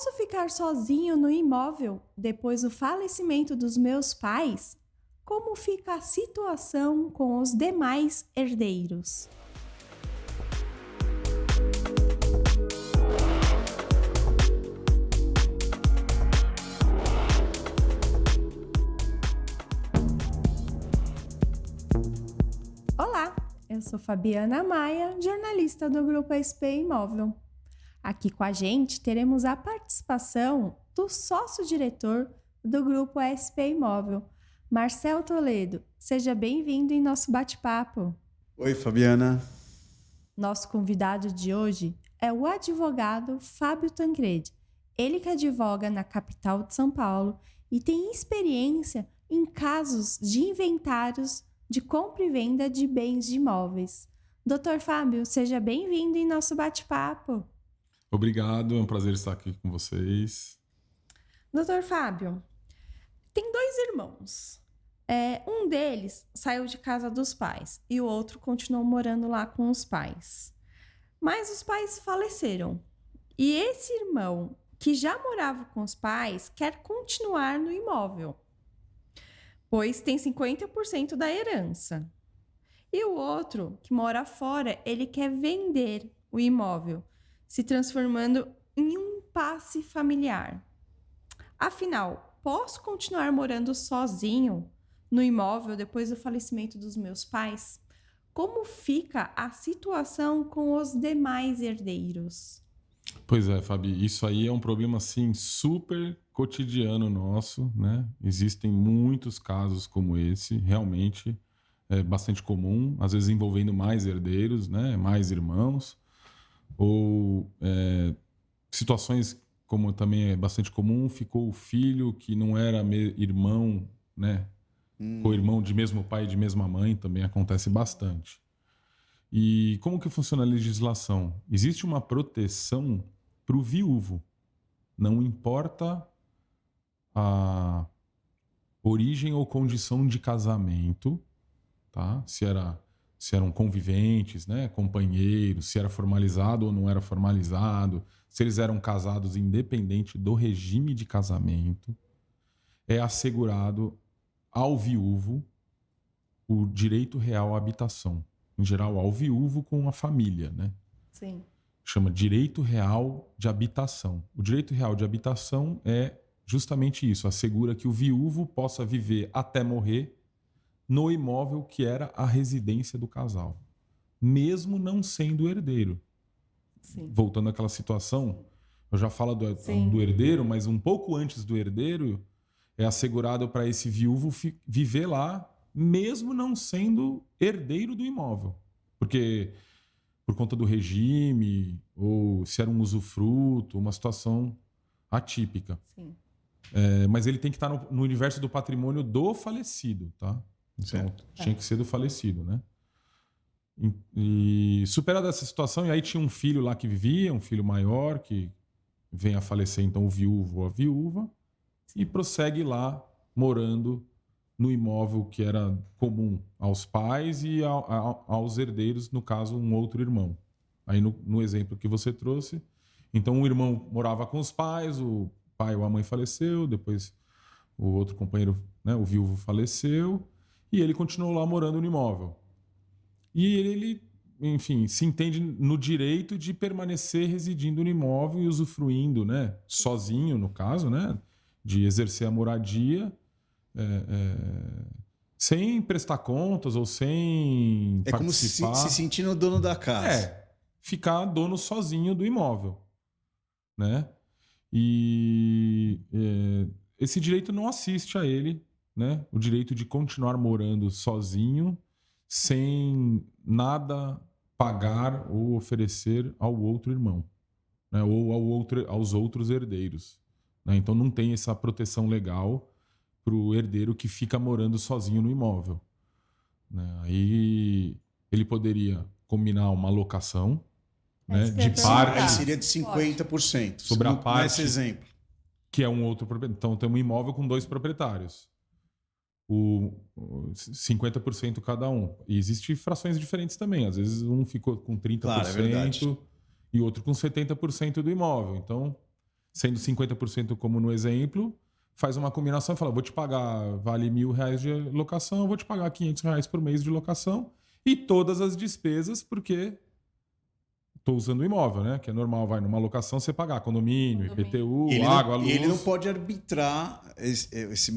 Posso ficar sozinho no imóvel depois do falecimento dos meus pais? Como fica a situação com os demais herdeiros? Olá, eu sou Fabiana Maia, jornalista do Grupo SP Imóvel. Aqui com a gente teremos a participação do sócio-diretor do Grupo SP Imóvel, Marcel Toledo. Seja bem-vindo em nosso bate-papo. Oi, Fabiana. Nosso convidado de hoje é o advogado Fábio Tancredi. Ele que advoga na capital de São Paulo e tem experiência em casos de inventários de compra e venda de bens de imóveis. Doutor Fábio, seja bem-vindo em nosso bate-papo. Obrigado, é um prazer estar aqui com vocês. Doutor Fábio, tem dois irmãos. Um deles saiu de casa dos pais e o outro continuou morando lá com os pais. Mas os pais faleceram. E esse irmão, que já morava com os pais, quer continuar no imóvel, pois tem 50% da herança. E o outro, que mora fora, ele quer vender o imóvel, se transformando em um impasse familiar. Afinal, posso continuar morando sozinho no imóvel depois do falecimento dos meus pais? Como fica a situação com os demais herdeiros? Pois é, Fabi, isso aí é um problema assim super cotidiano nosso, né? Existem muitos casos como esse, realmente é bastante comum, às vezes envolvendo mais herdeiros, né? Mais irmãos, ou situações como também é bastante comum, ficou o filho que não era irmão, né? Co-irmão de mesmo pai e de mesma mãe, também acontece bastante. E como que funciona a legislação? Existe uma proteção para o viúvo. Não importa a origem ou condição de casamento, tá? Se eram conviventes, né? Companheiros, se era formalizado ou não era formalizado, se eles eram casados independente do regime de casamento, é assegurado ao viúvo o direito real à habitação. Em geral, ao viúvo com a família, né? Sim. Chama direito real de habitação. O direito real de habitação é justamente isso, assegura que o viúvo possa viver até morrer no imóvel que era a residência do casal, mesmo não sendo herdeiro. Sim. Voltando àquela situação, eu já falo do herdeiro, mas um pouco antes do herdeiro, é assegurado para esse viúvo viver lá, mesmo não sendo herdeiro do imóvel. Porque por conta do regime, ou se era um usufruto, uma situação atípica. Sim. Mas ele tem que estar no universo do patrimônio do falecido, tá? Então, tinha que ser do falecido, né? E superada essa situação, e aí tinha um filho lá que vivia, um filho maior, que vem a falecer, então o viúvo ou a viúva, e prossegue lá morando no imóvel que era comum aos pais e aos herdeiros, no caso, um outro irmão. Aí no exemplo que você trouxe, então o irmão morava com os pais, o pai ou a mãe faleceu, depois o outro companheiro, né, o viúvo, faleceu, e ele continuou lá morando no imóvel. E ele, enfim, se entende no direito de permanecer residindo no imóvel e usufruindo, né, sozinho, no caso, né, de exercer a moradia, sem prestar contas ou sem participar. Como se sentindo dono da casa. Ficar dono sozinho do imóvel, né? E esse direito não assiste a ele, né? O direito de continuar morando sozinho, sem nada pagar ou oferecer ao outro irmão, né? Ou aos outros herdeiros, né? Então não tem essa proteção legal para o herdeiro que fica morando sozinho no imóvel, né? Aí ele poderia combinar uma locação, né, de parte. Seria de 50%. Sobre a parte. Nesse exemplo. Que é um outro proprietário. Então tem um imóvel com dois proprietários. 50% cada um. E existem frações diferentes também. Às vezes um ficou com 30%, claro, e outro com 70% do imóvel. Então sendo 50% como no exemplo, faz uma combinação e fala, vou te pagar, vale R$1.000 de locação, eu vou te pagar R$500 por mês de locação e todas as despesas, porque estou usando o imóvel, né? Que é normal, vai numa locação você pagar condomínio, IPTU, água, luz. Ele não pode arbitrar, esse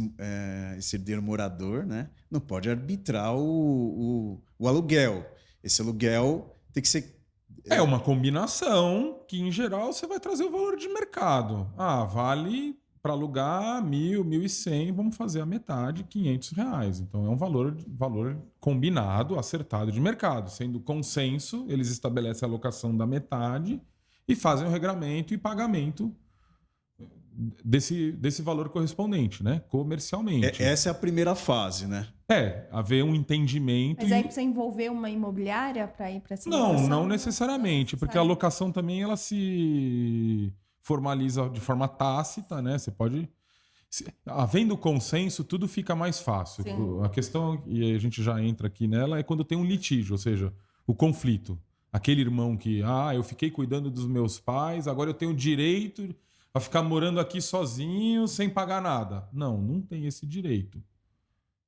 herdeiro morador, né? Não pode arbitrar o aluguel. Esse aluguel tem que ser... É uma combinação que, em geral, você vai trazer o valor de mercado. Vale para alugar 1.000, 1.100, vamos fazer a metade, R$500. Então, é um valor combinado, acertado de mercado. Sendo consenso, eles estabelecem a alocação da metade e fazem o regramento e pagamento desse valor correspondente, né? Comercialmente. Essa é a primeira fase, né? Haver um entendimento. Mas aí precisa envolver uma imobiliária para ir para essa locação? Não necessariamente, porque a locação também ela se formaliza de forma tácita, né? Você pode... Havendo consenso, tudo fica mais fácil. Sim. A questão, e a gente já entra aqui nela, é quando tem um litígio, ou seja, o conflito. Aquele irmão que, eu fiquei cuidando dos meus pais, agora eu tenho direito a ficar morando aqui sozinho, sem pagar nada. Não tem esse direito.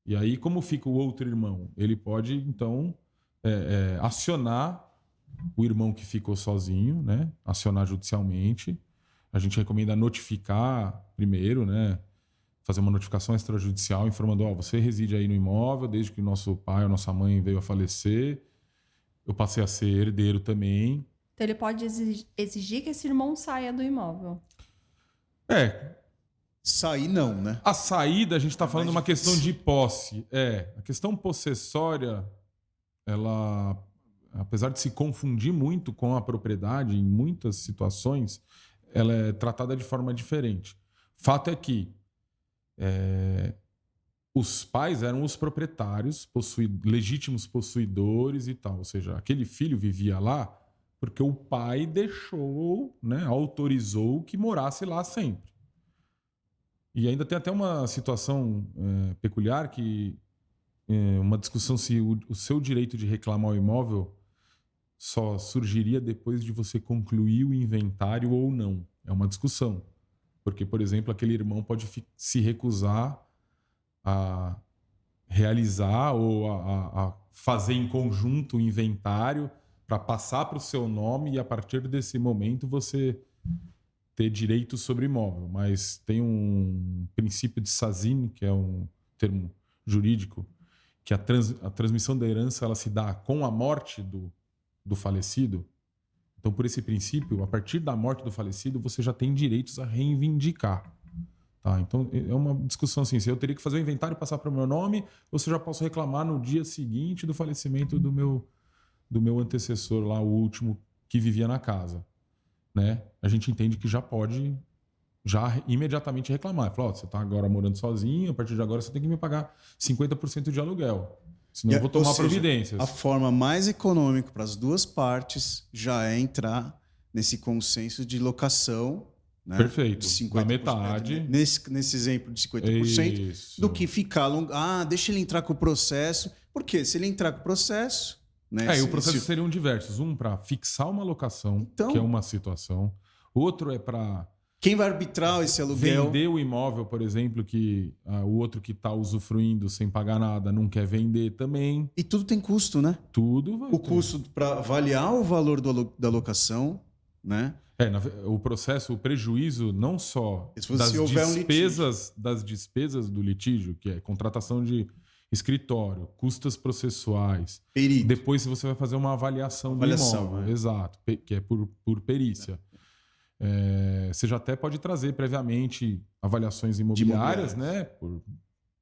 E aí, como fica o outro irmão? Ele pode, então, acionar o irmão que ficou sozinho, né? Acionar judicialmente. A gente recomenda notificar primeiro, né? Fazer uma notificação extrajudicial informando, você reside aí no imóvel desde que nosso pai ou nossa mãe veio a falecer. Eu passei a ser herdeiro também. Então ele pode exigir que esse irmão saia do imóvel. Sair não, né? A saída, a gente está falando de uma questão de posse. A questão possessória, ela, apesar de se confundir muito com a propriedade em muitas situações, ela é tratada de forma diferente. Fato é que os pais eram os proprietários, legítimos possuidores e tal. Ou seja, aquele filho vivia lá porque o pai deixou, né, autorizou que morasse lá sempre. E ainda tem até uma situação peculiar que uma discussão se o seu direito de reclamar o imóvel só surgiria depois de você concluir o inventário ou não. É uma discussão. Porque, por exemplo, aquele irmão pode se recusar a realizar ou a fazer em conjunto o inventário para passar para o seu nome e, a partir desse momento, você ter direito sobre o imóvel. Mas tem um princípio de Sazini, que é um termo jurídico, que a transmissão da herança ela se dá com a morte do falecido. Então, por esse princípio, a partir da morte do falecido, você já tem direitos a reivindicar. Tá? Então, é uma discussão assim, se eu teria que fazer o inventário e passar para o meu nome, ou se eu já posso reclamar no dia seguinte do falecimento do meu antecessor lá, o último que vivia na casa. Né? A gente entende que já pode imediatamente reclamar. Fala, você está agora morando sozinho, a partir de agora você tem que me pagar 50% de aluguel. Senão eu vou tomar providências. A forma mais econômica para as duas partes já é entrar nesse consenso de locação. Né? Perfeito. Na metade. Nesse exemplo de 50%. Isso. Do que ficar deixa ele entrar com o processo. Por quê? Se ele entrar com o processo... Né? E o processo seriam diversos. Um para fixar uma locação, que é uma situação. Outro é para... Quem vai arbitrar esse aluguel? Vender o imóvel, por exemplo, que o outro que está usufruindo sem pagar nada não quer vender também. E tudo tem custo, né? Tudo vai ter. Custo para avaliar o valor da locação, né? O processo, o prejuízo não só das despesas do litígio, que é contratação de escritório, custas processuais. Perito. Depois você vai fazer uma avaliação do imóvel. Exato, que é por perícia. Você já até pode trazer previamente avaliações imobiliárias, né?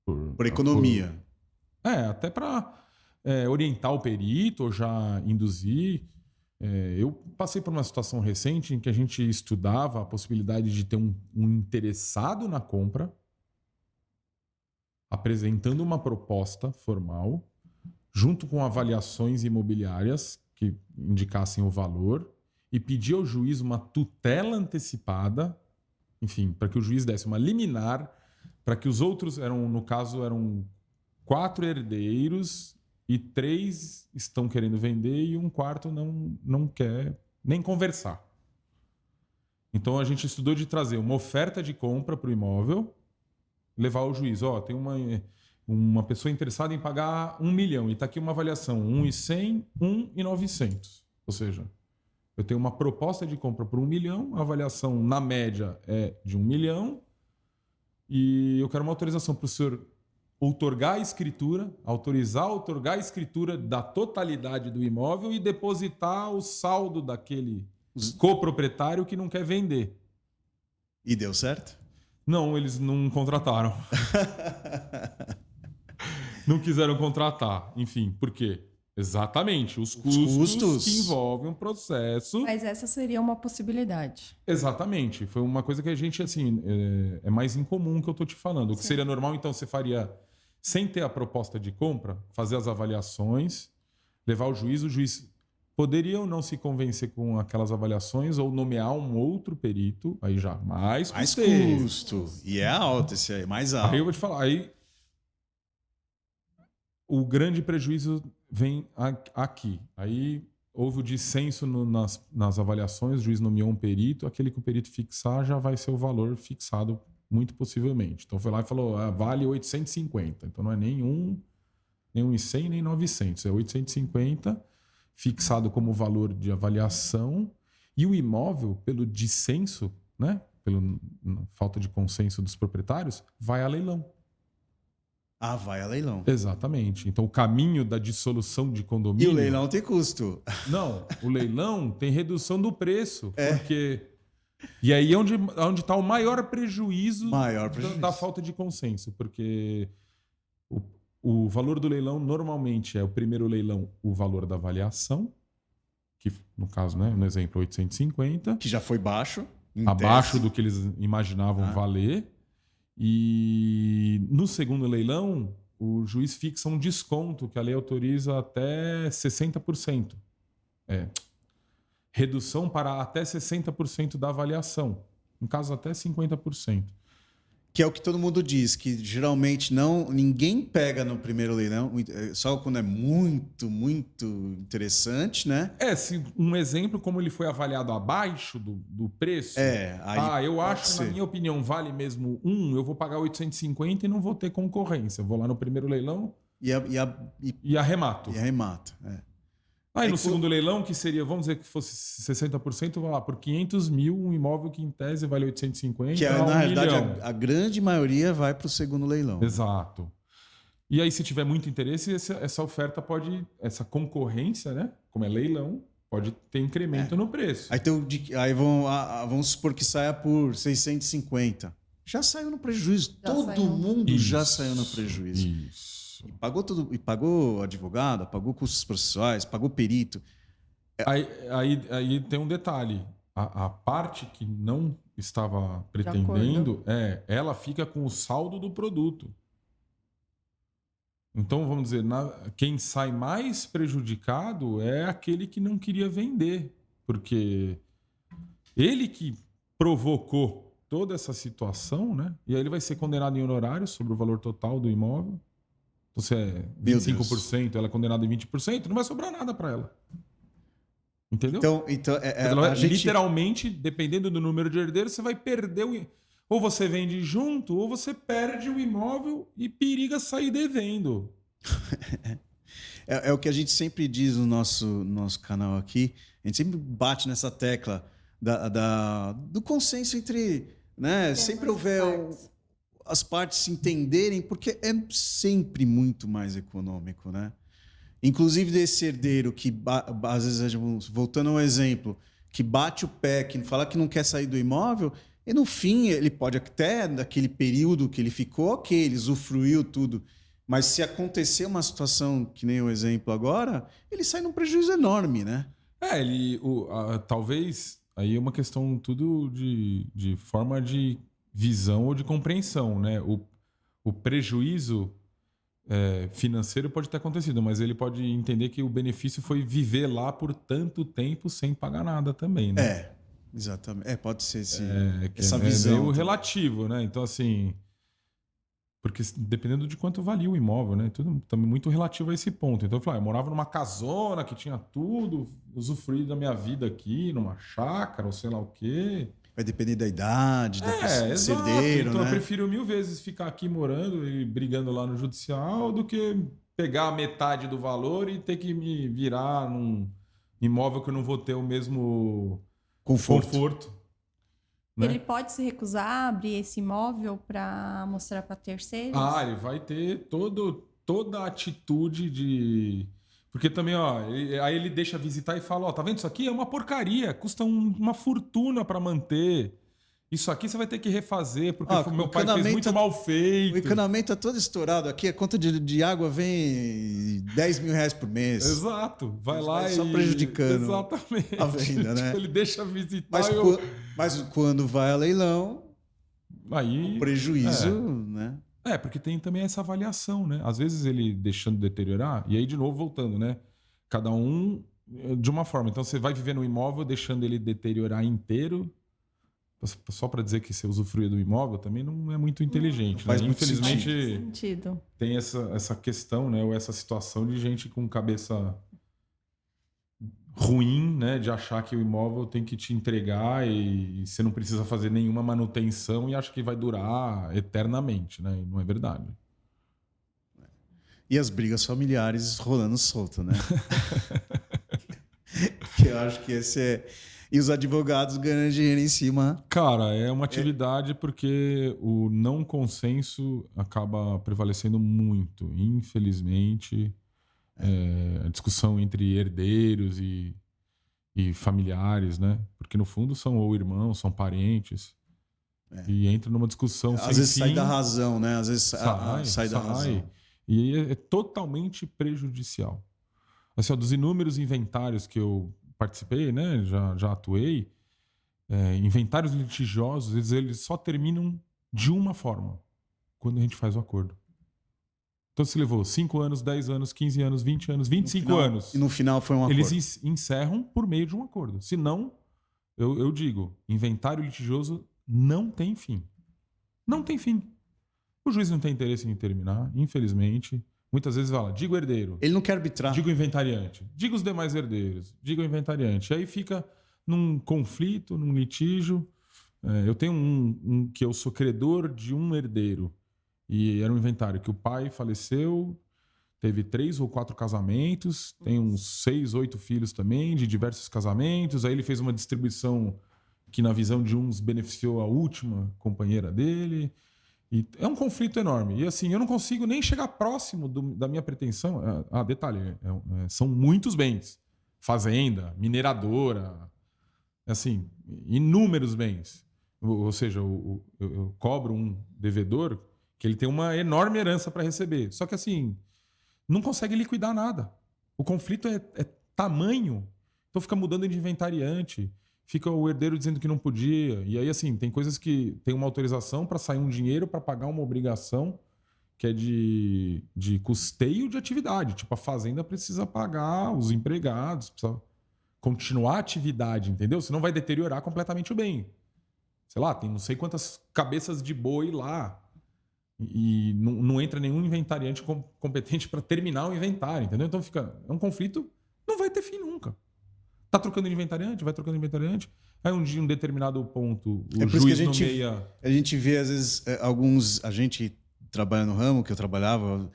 Por economia. Até para orientar o perito ou já induzir. Eu passei por uma situação recente em que a gente estudava a possibilidade de ter um interessado na compra apresentando uma proposta formal junto com avaliações imobiliárias que indicassem o valor e pedir ao juiz uma tutela antecipada, enfim, para que o juiz desse uma liminar, para que os outros, no caso, eram 4 herdeiros e 3 estão querendo vender e um quarto não quer nem conversar. Então a gente estudou de trazer uma oferta de compra para o imóvel, levar ao juiz. Tem uma pessoa interessada em pagar 1 milhão e está aqui uma avaliação 1.100, 1.900. Ou seja, eu tenho uma proposta de compra por 1 milhão, a avaliação na média é de 1 milhão e eu quero uma autorização para o senhor autorizar a escritura da totalidade do imóvel e depositar o saldo daquele coproprietário que não quer vender. E deu certo? Não, eles não contrataram. Não quiseram contratar. Enfim, por quê? Exatamente, os custos que envolvem um processo. Mas essa seria uma possibilidade. Exatamente. Foi uma coisa que a gente, assim, é mais incomum que eu tô te falando. O que seria normal, então, você faria, sem ter a proposta de compra, fazer as avaliações, levar ao juiz, o juiz poderia ou não se convencer com aquelas avaliações ou nomear um outro perito, aí já mais custo. E é alto esse aí, mais alto. Aí eu vou te falar, aí o grande prejuízo vem aqui. Aí houve o dissenso nas avaliações, o juiz nomeou um perito, aquele que o perito fixar já vai ser o valor fixado, muito possivelmente. Então foi lá e falou, vale 850. Então não é nem 1.100, nem 900, é 850, fixado como valor de avaliação. E o imóvel, pelo dissenso, né, pela falta de consenso dos proprietários, vai a leilão. Vai a leilão. Exatamente. Então, o caminho da dissolução de condomínio... E o leilão tem custo. Não, o leilão tem redução do preço. Porque... E aí é onde está o maior prejuízo, da falta de consenso. Porque o valor do leilão, normalmente, é o primeiro leilão, o valor da avaliação, que, no caso, né, no exemplo, 850. Que já foi baixo. Abaixo do que eles imaginavam valer. E no segundo leilão, o juiz fixa um desconto que a lei autoriza até 60%. Redução para até 60% da avaliação. No caso, até 50%. Que é o que todo mundo diz, que geralmente ninguém pega no primeiro leilão, só quando é muito, muito interessante, né? Um exemplo, como ele foi avaliado abaixo do preço. Eu acho, na minha opinião, vale mesmo eu vou pagar 850 e não vou ter concorrência. Eu vou lá no primeiro leilão e arremato. Aí no segundo leilão, que seria, vamos dizer que fosse 60%, vai lá, por 500 mil, um imóvel que em tese vale 850, que na realidade a grande maioria vai para o segundo leilão. Exato. E aí, se tiver muito interesse, essa oferta essa concorrência, né? Como é leilão, pode ter incremento no preço. Aí vamos supor que saia por 650. Já saiu no prejuízo. Todo mundo já saiu no prejuízo. Isso. E pagou tudo, e pagou advogado, pagou custos processuais, pagou perito. Aí tem um detalhe. A parte que não estava pretendendo, ela fica com o saldo do produto. Então, vamos dizer, quem sai mais prejudicado é aquele que não queria vender. Porque ele que provocou toda essa situação, né? E aí ele vai ser condenado em honorários sobre o valor total do imóvel. Então, se é 25%, ela é condenada em 20%, não vai sobrar nada para ela. Entendeu? Então literalmente, dependendo do número de herdeiros, você vai perder ou você vende junto, ou você perde o imóvel e periga sair devendo. É o que a gente sempre diz no nosso canal aqui. A gente sempre bate nessa tecla do consenso entre... Né? Sempre houver... as partes se entenderem, porque é sempre muito mais econômico, né? Inclusive desse herdeiro que, às vezes, voltando ao exemplo, que bate o pé, que fala que não quer sair do imóvel, e no fim ele pode até, daquele período que ele ficou, ele usufruiu tudo, mas se acontecer uma situação, que nem o exemplo agora, ele sai num prejuízo enorme, né? Talvez, aí é uma questão tudo de forma de visão ou de compreensão, né? O prejuízo financeiro pode ter acontecido, mas ele pode entender que o benefício foi viver lá por tanto tempo sem pagar nada também, né? Exatamente. Pode ser essa visão. É meio relativo, né? Então, assim... Porque dependendo de quanto valia o imóvel, né? Tudo também muito relativo a esse ponto. Então, eu morava numa casona que tinha tudo, usufruí da minha vida aqui, numa chácara ou sei lá o quê... Vai depender da idade, do exato. herdeiro, Então né? eu prefiro 1000 vezes ficar aqui morando e brigando lá no judicial do que pegar metade do valor e ter que me virar num imóvel que eu não vou ter o mesmo conforto. Né? Ele pode se recusar a abrir esse imóvel para mostrar para terceiros? Ele vai ter toda a atitude de... Porque também, aí ele deixa visitar e fala, tá vendo? Isso aqui é uma porcaria, custa uma fortuna para manter. Isso aqui você vai ter que refazer, porque meu pai fez muito mal feito. O encanamento é todo estourado aqui, a conta de água vem 10 mil reais por mês. Exato. Vai lá só prejudicando exatamente. a venda, né? Ele deixa visitar. Mas quando vai a leilão, aí o prejuízo, né? Porque tem também essa avaliação, né? Às vezes ele deixando deteriorar, e aí de novo voltando, né? Cada um de uma forma. Então você vai viver no imóvel deixando ele deteriorar inteiro, só para dizer que você usufrui do imóvel também não é muito inteligente. Faz né? muito Infelizmente sentido. Tem essa questão, né? Ou essa situação de gente com cabeça ruim, né? De achar que o imóvel tem que te entregar e você não precisa fazer nenhuma manutenção e acha que vai durar eternamente, né? E não é verdade. E as brigas familiares rolando solto, né? Que eu acho que esse é... E os advogados ganhando dinheiro em cima. Cara, é uma atividade porque o não consenso acaba prevalecendo muito. Infelizmente, a discussão entre herdeiros e familiares, né? Porque no fundo são ou irmãos, são parentes. E entra numa discussão sem fim. Às vezes sai da razão, né? Às vezes sai da razão. E aí é totalmente prejudicial. Assim, dos inúmeros inventários que eu participei, né? Já atuei. Inventários litigiosos, eles só terminam de uma forma: quando a gente faz o acordo. Então, se levou 5 anos, 10 anos, 15 anos, 20 anos, 25 anos. E no final foi um acordo. Eles encerram por meio de um acordo. Se não, eu digo, inventário litigioso não tem fim. Não tem fim. O juiz não tem interesse em terminar, infelizmente. Muitas vezes fala, diga o herdeiro. Ele não quer arbitrar. Diga o inventariante. Diga os demais herdeiros. Diga o inventariante. Aí fica num conflito, num litígio. Eu tenho um que eu sou credor de um herdeiro. E era um inventário que o pai faleceu, teve 3 ou 4 casamentos, tem uns 6, 8 filhos também, de diversos casamentos. Aí ele fez uma distribuição que, na visão de uns, beneficiou a última companheira dele. E é um conflito enorme. E assim, eu não consigo nem chegar próximo da minha pretensão. Detalhe, são muitos bens. Fazenda, mineradora, assim, inúmeros bens. Ou seja, eu cobro um devedor que ele tem uma enorme herança para receber. Só que assim, não consegue liquidar nada. O conflito é tamanho. Então fica mudando de inventariante. Fica o herdeiro dizendo que não podia. E aí, assim, tem coisas que tem uma autorização para sair um dinheiro para pagar uma obrigação que é de custeio de atividade. Tipo, a fazenda precisa pagar os empregados, precisa continuar a atividade, entendeu? Senão vai deteriorar completamente o bem. Sei lá, tem não sei quantas cabeças de boi lá. E não entra nenhum inventariante competente para terminar o inventário, entendeu? Então é um conflito, não vai ter fim nunca. Tá trocando de inventariante, vai trocando de inventariante. Aí um determinado ponto, o juiz nomeia... A gente vê, às vezes, a gente trabalha no ramo, que eu trabalhava,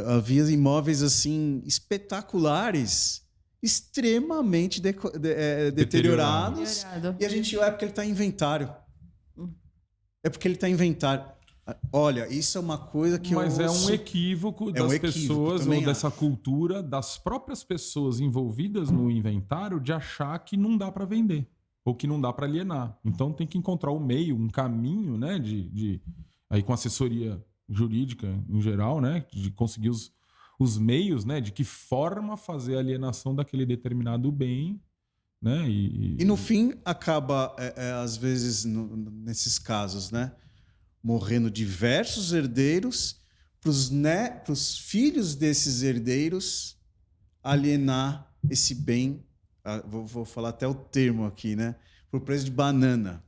havia imóveis, assim, espetaculares, extremamente deteriorados. E a gente olha porque ele está em inventário. É porque ele está em inventário. Olha, isso é uma coisa que Mas é um equívoco das pessoas, ou dessa cultura, das próprias pessoas envolvidas no inventário, de achar que não dá para vender, ou que não dá para alienar. Então tem que encontrar o meio, um caminho, né, aí com assessoria jurídica em geral, né, de conseguir os meios, né, de que forma fazer a alienação daquele determinado bem, né? E no fim acaba, às vezes, nesses casos, né, morrendo diversos herdeiros para os filhos desses herdeiros alienar esse bem, vou falar até o termo aqui, por preço de banana,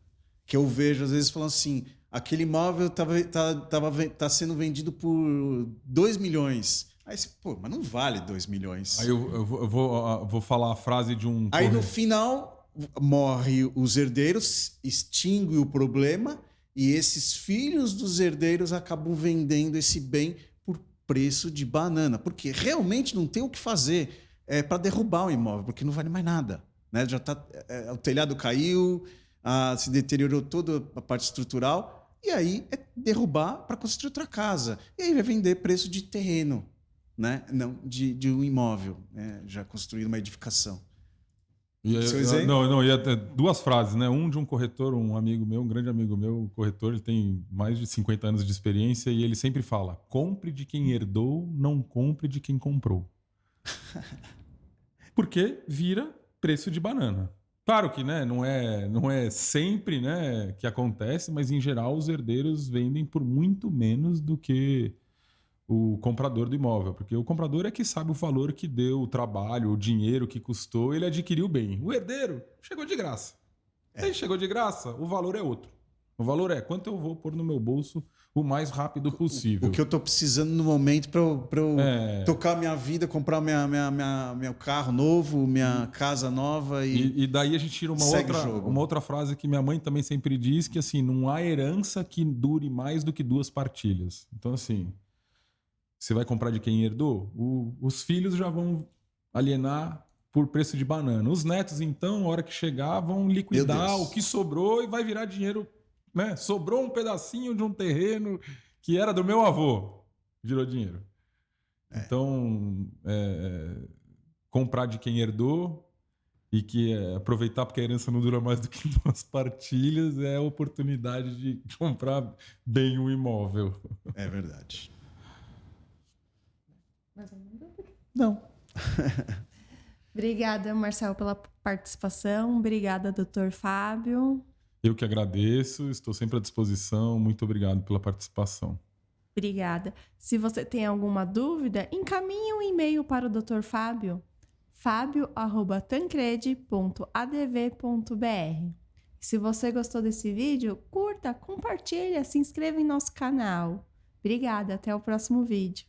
que eu vejo às vezes falando assim, aquele imóvel tá sendo vendido por 2 milhões. Aí você, mas não vale 2 milhões. Aí eu vou falar a frase de um... Aí no final morre os herdeiros, extingue o problema e esses filhos dos herdeiros acabam vendendo esse bem por preço de banana, porque realmente não tem o que fazer para derrubar o imóvel, porque não vale mais nada, né? Já tá, o telhado caiu, se deteriorou toda a parte estrutural, e aí é derrubar para construir outra casa. E aí vai vender preço de terreno, né? Não de um imóvel, né? Já construído uma edificação. Ia ter duas frases, né? Um de um corretor, um amigo meu, um grande amigo meu, corretor, ele tem mais de 50 anos de experiência e ele sempre fala: compre de quem herdou, não compre de quem comprou. Porque vira preço de banana. Claro que, né, não é sempre, né, que acontece, mas em geral os herdeiros vendem por muito menos do que o comprador do imóvel, porque o comprador é que sabe o valor que deu, o trabalho, o dinheiro que custou, ele adquiriu bem. O herdeiro chegou de graça. Ele chegou de graça, o valor é outro. O valor é quanto eu vou pôr no meu bolso o mais rápido possível. O que eu estou precisando no momento para eu tocar minha vida, comprar meu carro novo, minha casa nova. E daí a gente tira uma outra frase que minha mãe também sempre diz, que assim, não há herança que dure mais do que 2 partilhas. Então assim, você vai comprar de quem herdou? Os filhos já vão alienar por preço de banana. Os netos, então, na hora que chegar, vão liquidar o que sobrou e vai virar dinheiro, né? Sobrou um pedacinho de um terreno que era do meu avô. Virou dinheiro. Então, comprar de quem herdou e que aproveitar porque a herança não dura mais do que 2 partilhas é a oportunidade de comprar bem um imóvel. É verdade. Mais alguma dúvida? Não. Obrigada, Marcelo, pela participação. Obrigada, Dr. Fábio. Eu que agradeço, estou sempre à disposição. Muito obrigado pela participação. Obrigada. Se você tem alguma dúvida, encaminhe um e-mail para o Dr. Fábio, fabio@tancredi.adv.br. Se você gostou desse vídeo, curta, compartilha, se inscreva em nosso canal. Obrigada, até o próximo vídeo.